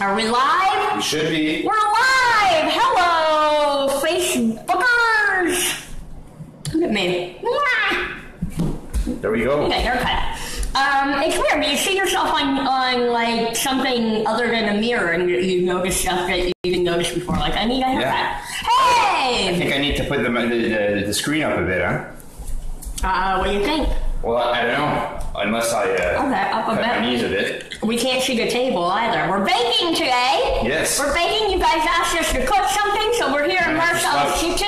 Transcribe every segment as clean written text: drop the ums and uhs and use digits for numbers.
Are we live? We should be. We're live! Hello, Facebookers! Look at me. There we go. Okay, haircut. It's weird. You see yourself on like something other than a mirror, and you notice stuff that you didn't notice before. Like, I need a haircut. Yeah. Hey! I think I need to put the screen up a bit, huh? What do you think? Well, I don't know. Unless I Okay, up a cut bit. my knees a bit. We can't see the table either. We're baking today. Yes. We're baking. You guys asked us to cook something, so we're here in Marcel's kitchen.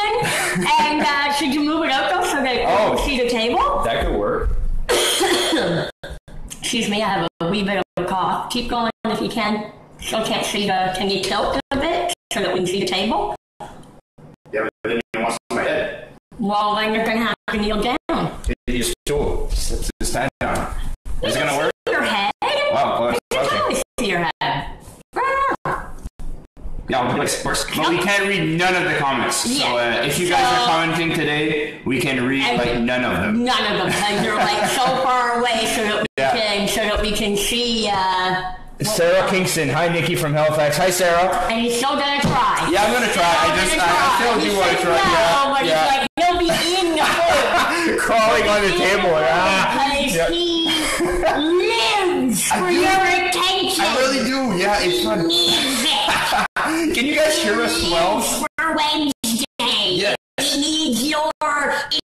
And should you move it up though so that you can see the table? That could work. Excuse me, I have a wee bit of a cough. Keep going if you can. Still can't see the. Can you tilt a bit so that we can see the table? Yeah, but then you want my head. Well, then you're gonna have to kneel down. You stool. Stand down. Is it gonna work? Your head. Wow. You can totally see your head. Yeah, but we can't read none of the comments. So if you guys are commenting today, we can read like none of them. None of them, because you're like so far away, so that we can see. Sarah Kingston. Hi, Nikki from Halifax. Hi, Sarah. And he's still gonna try. Yeah, I'm gonna try. I still do want to try. No, but he's like he'll be in the food. Crawling on the table. Because he lives for your attention. I really do. Yeah, it's fun. Can you guys hear us well? For Wednesday. Yeah. He needs your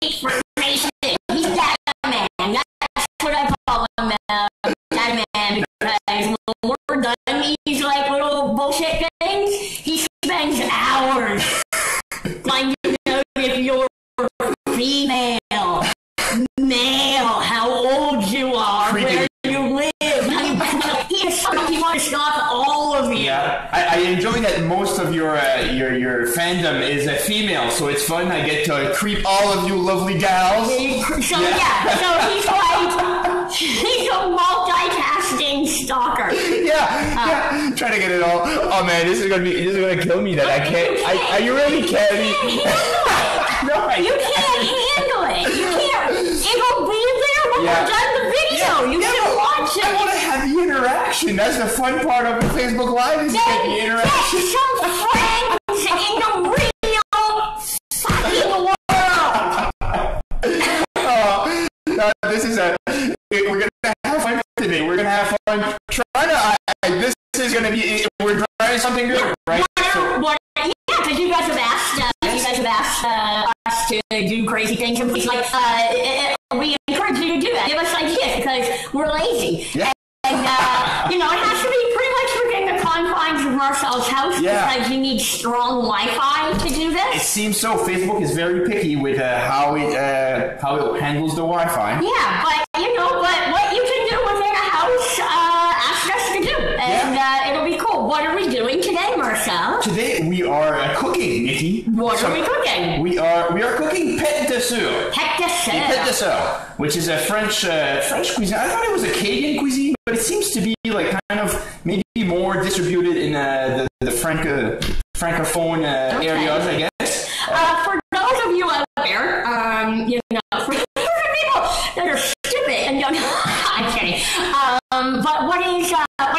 information. He's that man. That's what I call him, that man. Because when we're done these like little bullshit things, he spends hours trying to know if you're female, male, how old you are, where you live. He wants to stop all of you. Yeah, I enjoy that most of your fandom is a female, so it's fun. I get to creep all of you lovely gals. So he's like he's a multitasking stalker. Yeah. Trying to get it all. Oh man, this is gonna kill me. That I can't. You really can't. No, You can't handle it. You can't. It'll be there when we're done the video. You should watch it. I want to have the interaction. That's the fun part of Facebook Live is get the interaction. Get some friends in the real fucking world. This is we're gonna have fun today. We're gonna have fun trying to. This is gonna be. We're trying something good, right? Because you guys have asked us to do crazy things, and we encourage you to do that. Give us ideas because we're lazy. Yeah. And it has to be pretty much within the confines of Marcel's house because you need strong Wi-Fi to do this. It seems so. Facebook is very picky with how it handles the Wi-Fi. Yeah, but what you can do within a house, ask us to do, and it'll be cool. What are we doing today, Marcel? Today we are cooking, Nikki. What are we cooking? We are cooking pâte de sœur. Pâte de sœur. Pâte de sœur, which is a French cuisine. I thought it was a Canadian cuisine, but it seems to be like kind of maybe more distributed in the francophone areas, I guess. For those of you out there, for people that are stupid and don't, I'm kidding. But what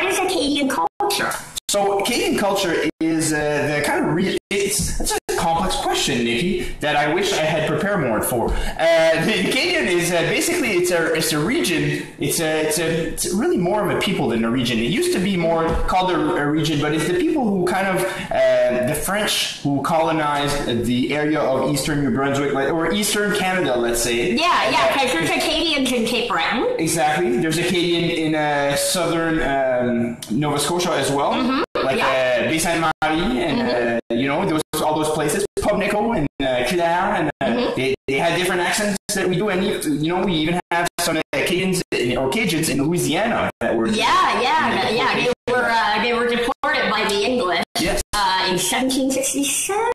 is Acadian culture? So Acadian culture is the kind of it's a complex question, Nikki, that I wish I had prepared more for. The Acadian is basically it's a region. It's really more of a people than a region. It used to be more called a region, but it's the people who kind of the French who colonized the area of eastern New Brunswick or eastern Canada, let's say. Yeah, because there's Acadians in Cape Breton. Exactly. There's Acadian in southern Nova Scotia as well. Mm-hmm. Like Baie Sainte Marie and all those places, Pubnico and Clare, and they had different accents that we do, and we even have some Cajuns or Cajuns in Louisiana that were they were deported by the English in 1767.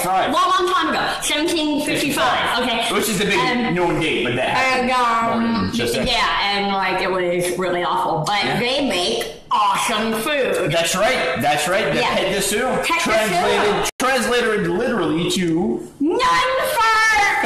Long time ago, 1755. Okay, which is the big known date, but that happened and it was really awful. But they make awesome food. That's right. The pâte de sœur, translated literally to none fart.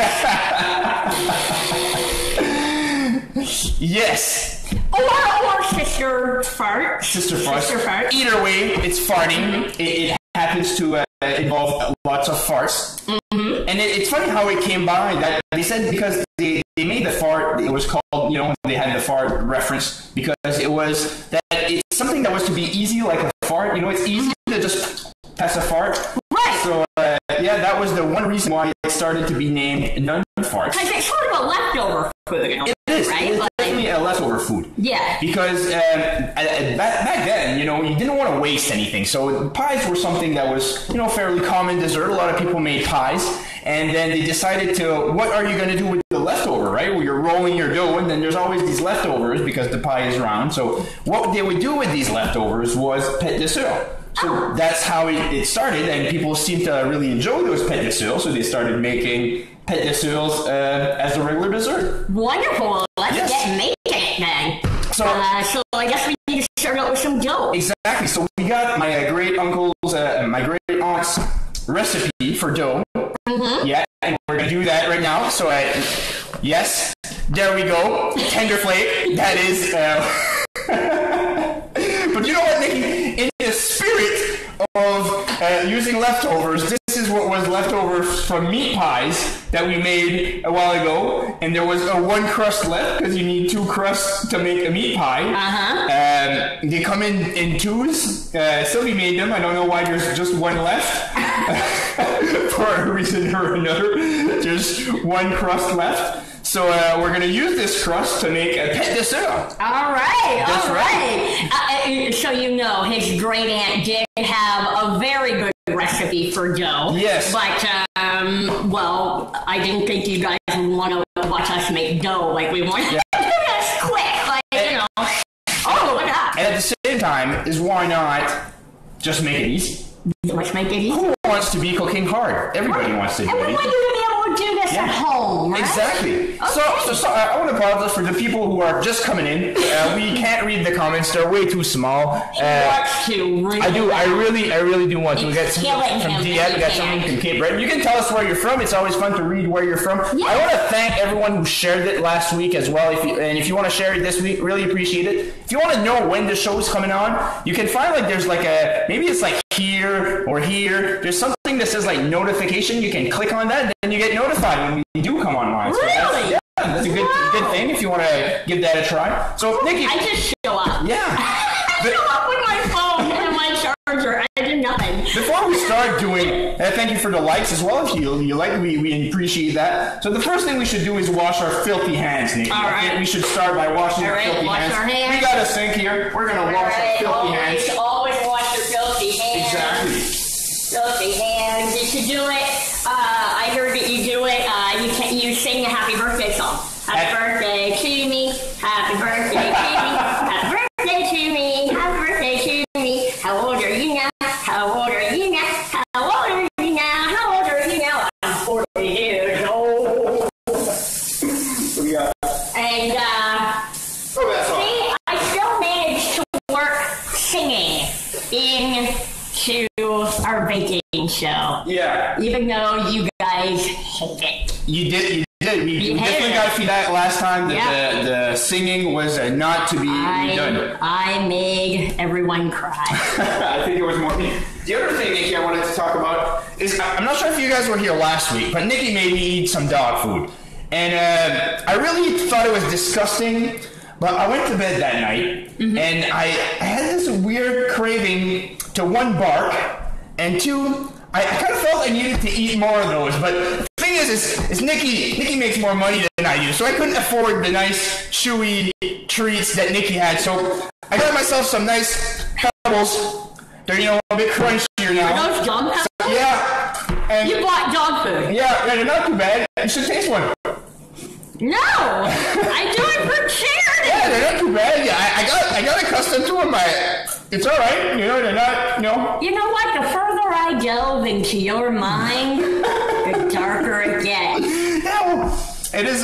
Yes. Or sister fart. Sister fart. Sister fart. Either way, it's farting. It happens to involve lots of farts. And it's funny how it came by. That they said because they made the fart, it was called, they had the fart reference because it was that it's something that was to be easy like a fart. It's easy to just pass a fart. Right. So, that was the one reason why it started to be named nun farts. Because it's sort of a leftover food. It is. Right? It's definitely a leftover food. Yeah. Because back then, you didn't want to waste anything. So pies were something that was, fairly common dessert. A lot of people made pies. And then they decided what are you going to do with the leftover, right? Well, you're rolling your dough, and then there's always these leftovers because the pie is round. So what they would do with these leftovers was pâte de sœur. So that's how it started, and people seemed to really enjoy those pâte de sœur, so they started making pâte de sœurs as a regular dessert. Wonderful. Let's get making it then. So I guess we need to start out with some dough. Exactly. So we got my great uncle's, my great aunt's recipe for dough. Yeah, and we're going to do that right now. So, yes, there we go. Tender flake. That is... But you know what, Nikki? In the spirit of using leftovers, this is what was leftovers from meat pies that we made a while ago. And there was one crust left because you need 2 crusts to make a meat pie. They come in twos. Sylvie made them. I don't know why there's just one left. For a reason or another, there's 1 crust left. So we're going to use this crust to make a pâte de sœur. All right. That's right. So his great aunt did have a very good recipe for dough. Yes. But, I didn't think you guys would want to watch us make dough like we want to do this quick. Oh, look at that. And at the same time, why not just make it easy? Let's make it easy. Who wants to be cooking hard? Everybody wants to do it. And we want you to be able to do this at home, right? Exactly. Okay. So I want to apologize for the people who are just coming in. We can't read the comments; they're way too small. I do. I really do want to. We got something from Diet. We got something from Cape Breton. You can tell us where you're from. It's always fun to read where you're from. Yeah. I want to thank everyone who shared it last week as well. If you want to share it this week, really appreciate it. If you want to know when the show is coming on, you can find there's maybe it's here or here. There's something that says notification. You can click on that, and then you get notified when we do come online. So really? That's a good thing if you want to give that a try. So, Nikki, I just show up. Yeah. I show up with my phone and my charger. I did nothing. Before we start doing, thank you for the likes as well. If you like, we appreciate that. So the first thing we should do is wash our filthy hands, Nikki. All right. We should start by washing our filthy hands. Our hands. We got a sink here. We're gonna wash our filthy hands. Always wash your filthy hands. Exactly. Filthy hands. You should do it. I heard that you do it. You sing a happy birthday song. Happy birthday to me. Happy birthday to me. Happy birthday to me. Happy birthday to me. How old are you now? How old are you now? How old are you now? How old are you now? I'm 40 years old. And see, I still managed to work singing into our baking show. Yeah. Even though you guys hate it. You did. We definitely got feedback last time that the singing was not to be done. I made everyone cry. I think it was more me. The other thing, Nikki, I wanted to talk about is I'm not sure if you guys were here last week, but Nikki made me eat some dog food. And I really thought it was disgusting, but I went to bed that night, and I had this weird craving to 1, bark, and 2, I kind of felt I needed to eat more of those, but the thing is Nikki makes more money than I do, so I couldn't afford the nice, chewy treats that Nikki had, so I got myself some nice pebbles. They're, a bit crunchier now. Are those dog food? So, yeah. And you bought dog food? Yeah, they're not too bad. You should taste one. No! I do it for charity! Yeah, they're not too bad. Yeah, I got accustomed to them. It's alright. They're not, You know what? The further I delve into your mind, the darker it gets. Yeah, well, it is,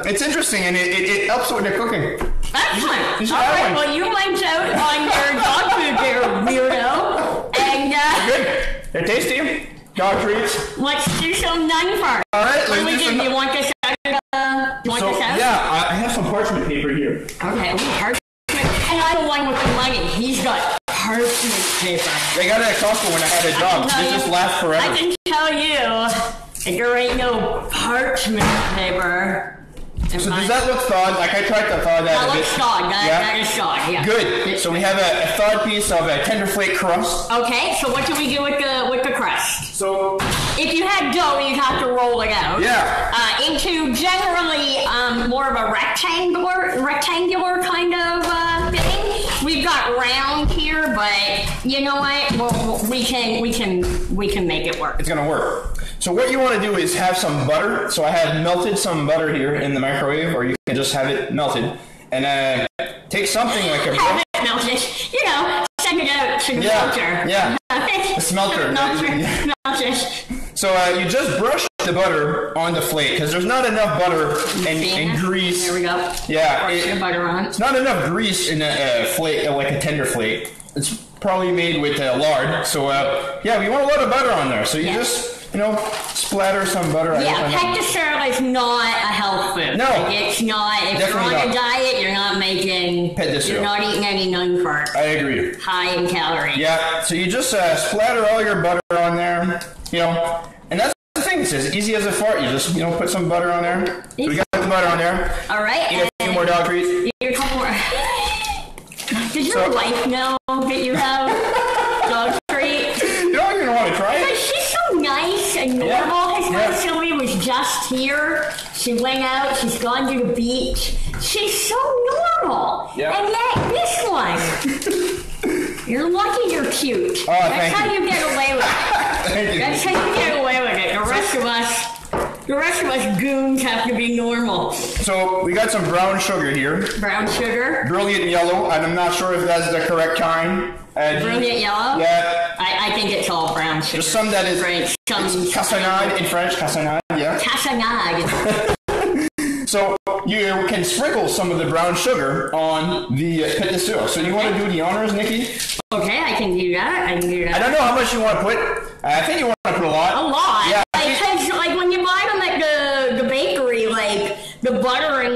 it's interesting, and it helps with the cooking. Excellent. You should All have right, one. well, you went out on your dog food there, weirdo. And, Good. They're tasty. Dog treats. Let's do some nun farts. All right, What do let's we do do? You want this out? Yeah, I have some parchment paper Okay, parchment. And I'm the one with the money. He's got parchment paper. They got it at Costco when I had a job. They just last forever. I can tell you that there ain't no parchment paper. So does that look thawed? Like I tried to thaw that a bit. That looks thawed. That is thawed, yeah. Good. So we have a thawed piece of a tender flake crust. Okay, so what do we do with the crust? So if you had dough, you'd have to roll it out. Yeah. Into generally more of a rectangular kind of thing. We've got round here, but you know what? Well, we can make it work. It's gonna work. So what you want to do is have some butter. So I have melted some butter here in the microwave, or you can just have it melted. And take something like a... Have it melted. You know, send it out to the melter. Yeah, the smelter. Melted. So you just brush the butter on the flake, because there's not enough butter and grease. There we go. Yeah. Brush the butter on. It's not enough grease in a flake, like a tender flake. It's probably made with lard. So yeah, we want a lot of butter on there. So you just... splatter some butter. Yeah, pet de cereal is not a health food. No. Like, it's not. If you're on a diet, you're not making. Pet de cereal. You're not eating any non-carb. I agree. High in calories. Yeah, so you just splatter all your butter on there, and that's the thing. It's as easy as a fart. You just, put some butter on there. So we got the butter on there. All right. Eat a few more dog treats. Eat a couple more. Does your wife know that you have dog treats? You don't even want to try it. She's so nice and normal. Yeah. His wife Sylvia was just here. She went out. She's gone to the beach. She's so normal. Yeah. And yet this one, you're lucky you're cute. Oh, That's how you get away with it. Thank you. That's how you get away with it. The rest of us goons have to be normal. So we got some brown sugar here. Brown sugar. Brilliant yellow, and I'm not sure if that's the correct kind. Brilliant yellow? Yeah. I think it's all brown sugar. There's some that is French. cassonade in French. Cassonade, yeah. Cassonade. So you can sprinkle some of the brown sugar on the pet de cereal. So you want to do the honors, Nikki? Okay, I can do that. I don't know how much you want to put. I think you want to put a lot. A lot. Yeah. Because like when you buy them at the bakery, like the butter and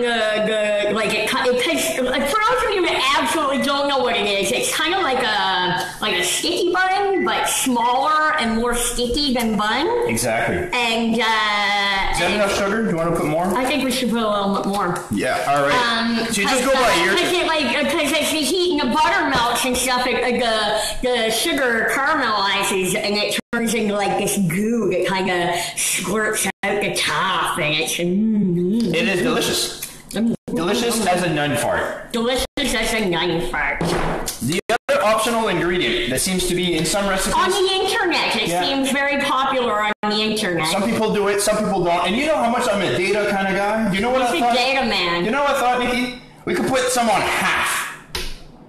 because for those of you that absolutely don't know what it is, it's kind of like a sticky bun, but smaller and more sticky than bun. Exactly. And is that enough sugar? Do you want to put more? I think we should put a little bit more. Yeah. All right. So you just go by ear. Because as the heat and the butter melts and stuff, the sugar caramelizes and it turns into like this goo that kind of squirts out the top, and it's It is delicious. Delicious as a nun fart. Delicious as a nun fart. The other optional ingredient that seems to be in some recipes. On the internet, it seems very popular on the internet. Some people do it, some people don't. And you know how much I'm a data kind of guy? You know what I thought? Data man. You know what I thought, Nikki? We could put some on half.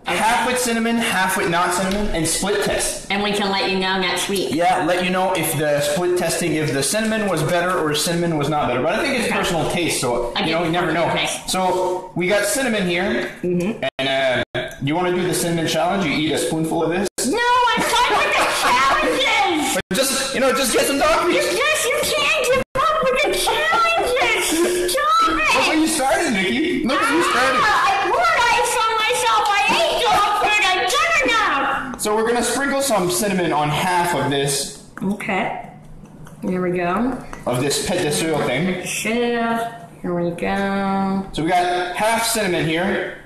Okay. Half with cinnamon, half with not cinnamon, and split test. And we can let you know next week. Yeah, let you know if the split testing, if the cinnamon was better or cinnamon was not better. But I think it's personal taste, so you never know. So we got cinnamon here, and you want to do the cinnamon challenge? You eat a spoonful of this? No, I'm done with the challenges. But just get some dog treats. You can't give up with the challenges. Stop it. Look where you started, Nikki. Look where you started. I poured ice on myself. I ate dog food. I've done enough. So we're gonna sprinkle some cinnamon on half of this. Okay. Here we go. Of this pet de cereal thing. Here we go. So we got half cinnamon here.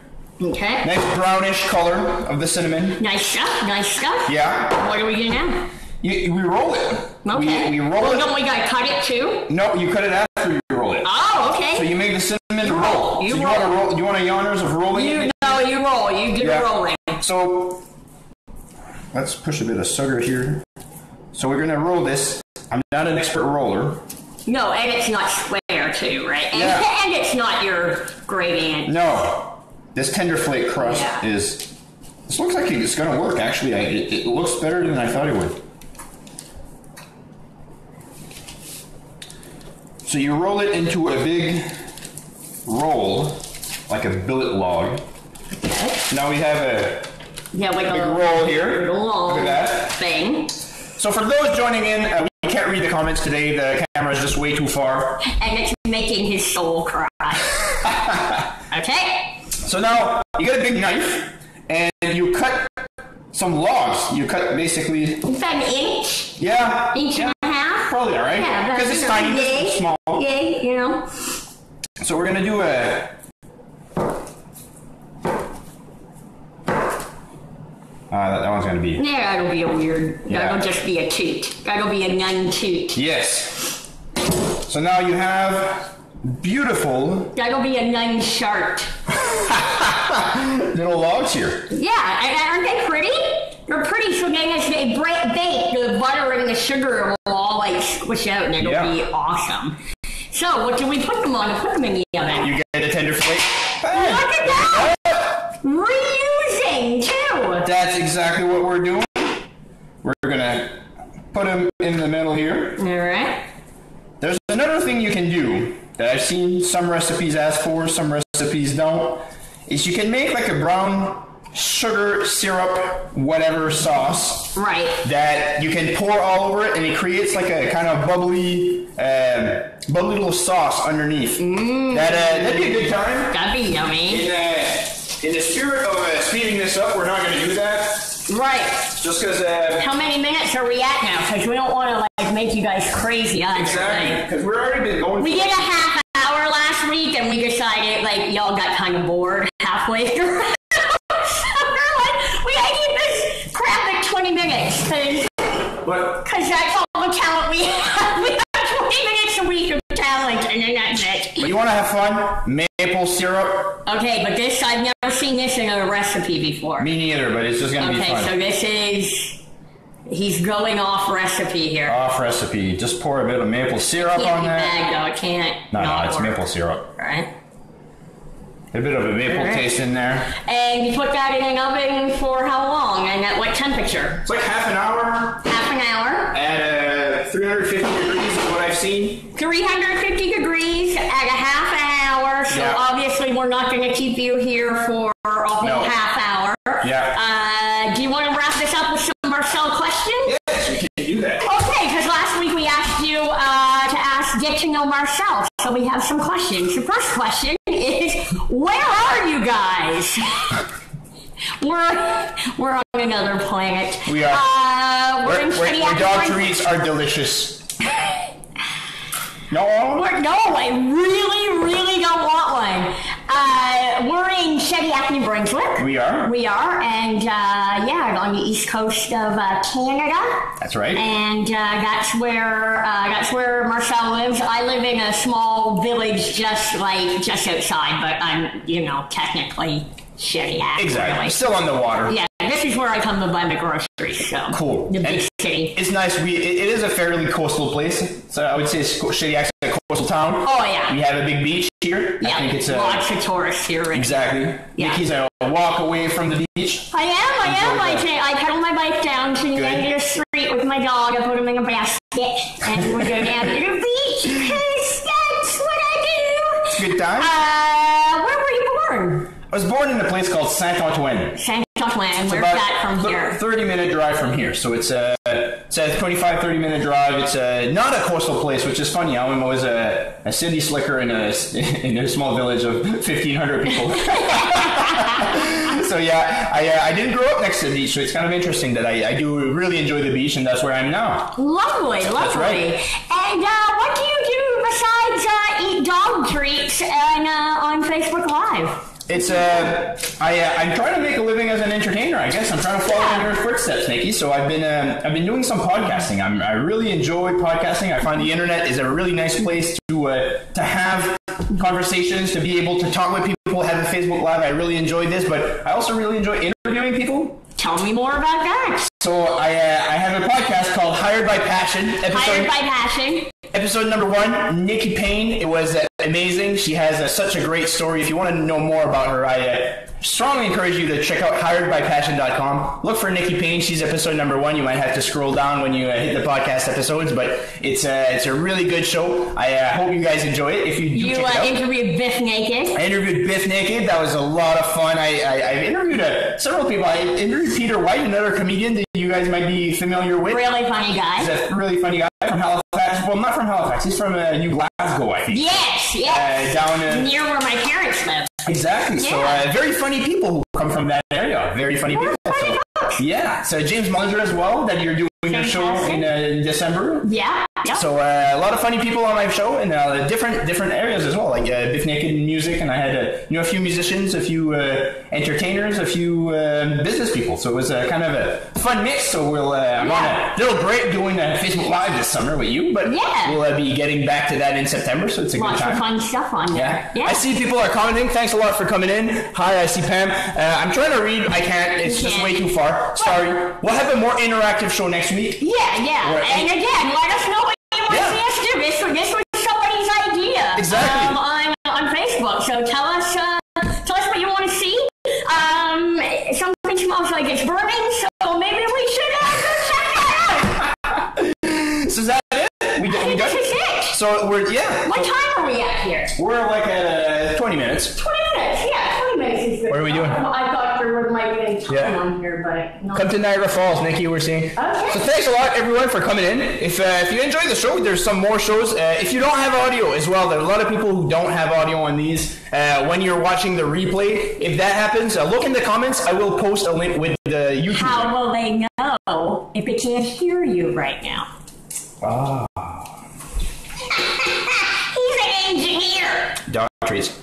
Okay. Nice brownish color of the cinnamon. Nice stuff. Yeah. What do we do now? We roll it. Okay. We roll it. Don't we gotta cut it too? No, you cut it after you roll it. Oh, okay. So you make the cinnamon roll. You want to roll? You want any honors of rolling it? No, you roll. You do rolling. So let's push a bit of sugar here. So we're gonna roll this. I'm not an expert roller. No, and it's not square too, right? And, and it's not your gradient. No. This tender flake crust is... This looks like it's going to work, actually. It looks better than I thought it would. So you roll it into a big roll, like a billet log. Okay. Now we have a like big roll here. Long Look at that. thing. So for those joining in, we can't read the comments today. The camera is just way too far. And it's making his soul cry. Okay. So now you get a big knife and you cut some logs. You cut basically. Is that an inch? Yeah. Inch and a half? Probably all right. Yeah, because it's tiny, it's small. Yeah, you know. So we're gonna do a. That one's gonna be. Yeah, that'll be a weird. Yeah. That'll just be a toot. That'll be a nun-toot. Yes. So now you have beautiful That'll be a nun-shart. little logs here. Yeah, aren't they pretty? They're pretty, so then as they bake, the butter and the sugar will all like squish out and it'll be awesome. So, what do we put them on? We put them in the oven. You get a tender flake. Hey, Look at that! Reusing, too! that's exactly what we're doing. We're gonna put them in the middle here. Alright. There's another thing you can do that I've seen some recipes ask for, some recipes don't, is you can make like a brown sugar syrup whatever sauce Right. that you can pour all over it and it creates like a kind of bubbly little sauce underneath. That'd be a good time. That'd be yummy. In the spirit of speeding this up, we're not going to do that. Right. Just because... How many minutes are we at now? Because we don't want to like make you guys crazy on exactly. Because we're already been going... We did a half hour last week and we decided like y'all got kind of bored halfway through. We gotta keep this crap at 20 minutes because that's all the talent we have. We have 20 minutes a week of talent and then that's it. But you want to have fun? Maple syrup? Okay, but this, I've never seen this in a recipe before. Me neither, but it's just going to be fun. Okay, so this is... He's going off recipe here. Off recipe. Just pour a bit of maple syrup Can't on be that. bagged though, it can't. No, it's work. maple syrup. Right. A bit of a maple taste in there. And you put that in an oven for how long? And at what temperature? It's like half an hour. Half an hour. At 350 degrees is what I've seen. 350 degrees at a half an hour. So obviously we're not going to keep you here for a whole half hour. Yeah. Do you want to wrap this up with some Marcel questions? Yes, we can do that. Okay, because last week we asked you to get to know Marcel. So we have some questions. The first question is, where are you guys? We're on another planet. We are. We're in where dog treats are delicious. No? No, I really don't want one. We're in Shediac, New Brunswick. We are? We are, and on the east coast of Canada. That's right. And that's where Marcel lives. I live in a small village just outside, but I'm, technically Shediac. Exactly. Really. Still on the water. Yeah, this is where I come to buy my groceries. So cool. The big city. It's nice. It is a fairly coastal place. So I would say Shediac's a coastal town. Oh yeah. We have a big beach here. Yeah. I think it's lots of tourists here. Exactly. Yeah. Nikki's a walk away from the beach. I am. I pedal my bike down to the end of the street with my dog. I put him in a basket, and we're going down to the beach because that's what I do. It's a good time. Where were you born? I was born in a place called Saint-Antoine. Saint-Antoine. Where's that from here? 30-minute drive from here. So it's a 25, 30-minute drive. It's not a coastal place, which is funny. I'm always a city slicker in a small village of 1,500 people. So yeah, I didn't grow up next to the beach, so it's kind of interesting that I do really enjoy the beach, and that's where I am now. Lovely. That's right. And what do you do besides eat dog treats and on Facebook Live? It's I'm trying to make a living as an entertainer. I guess I'm trying to follow in your footsteps, Nikki. So I've been doing some podcasting. I really enjoy podcasting. I find the internet is a really nice place to have conversations, to be able to talk with people, have a Facebook Live. I really enjoy this, but I also really enjoy interviewing people. Tell me more about that. So I have a podcast called Hired by Passion. Hired by Passion. Episode number 1, Nikki Payne. It was amazing. She has such a great story. If you want to know more about her, I strongly encourage you to check out hiredbypassion.com. Look for Nikki Payne. She's episode number 1. You might have to scroll down when you hit the podcast episodes, but it's a really good show. I hope you guys enjoy it. If you do, check it out. Interviewed Biff Naked. I interviewed Biff Naked. That was a lot of fun. I've interviewed several people. I interviewed Peter White, another comedian that you guys might be familiar with. Really funny guy. He's a really funny guy from Halifax. Well, not from Halifax. He's from New Glasgow, I think. Yes. Down near where my parents live. Exactly. So very funny people who come from that area. Very funny people. So, yeah. So James Mullinger as well. That you're doing your show in December. Yeah. So a lot of funny people on my show in different areas as well, like Biff Naked Music, and I had a few musicians, a few entertainers, a few business people. So it was kind of a fun mix. So I'm on a little break doing Facebook Live this summer with you, but we'll be getting back to that in September. So it's a good time. Lots of fun stuff on there. Yeah. I see people are commenting. Thanks a lot for coming in. Hi, I see Pam. I'm trying to read. I can't. It's just way too far. Sorry. We'll have a more interactive show next week. Yeah. And again, let us know what you want to see us do. This was somebody's idea. Exactly. On Facebook. So tell us what you want to see. Something smells like it's burning, so maybe we should go check that out. So is that it? We done? This is it. So we're What time are we at here? We're like at 20 minutes. 20 minutes. Yeah, 20 minutes is good. What are we doing? I thought there might be time on here, but no. Come to Niagara Falls, Nikki, we're seeing. Okay. So thanks a lot, everyone, for coming in. If you enjoyed the show, there's some more shows. If you don't have audio as well, there are a lot of people who don't have audio on these. When you're watching the replay, if that happens, look in the comments. I will post a link with the YouTube. How will they know if they can't hear you right now? Ah. He's an engineer. Doctors.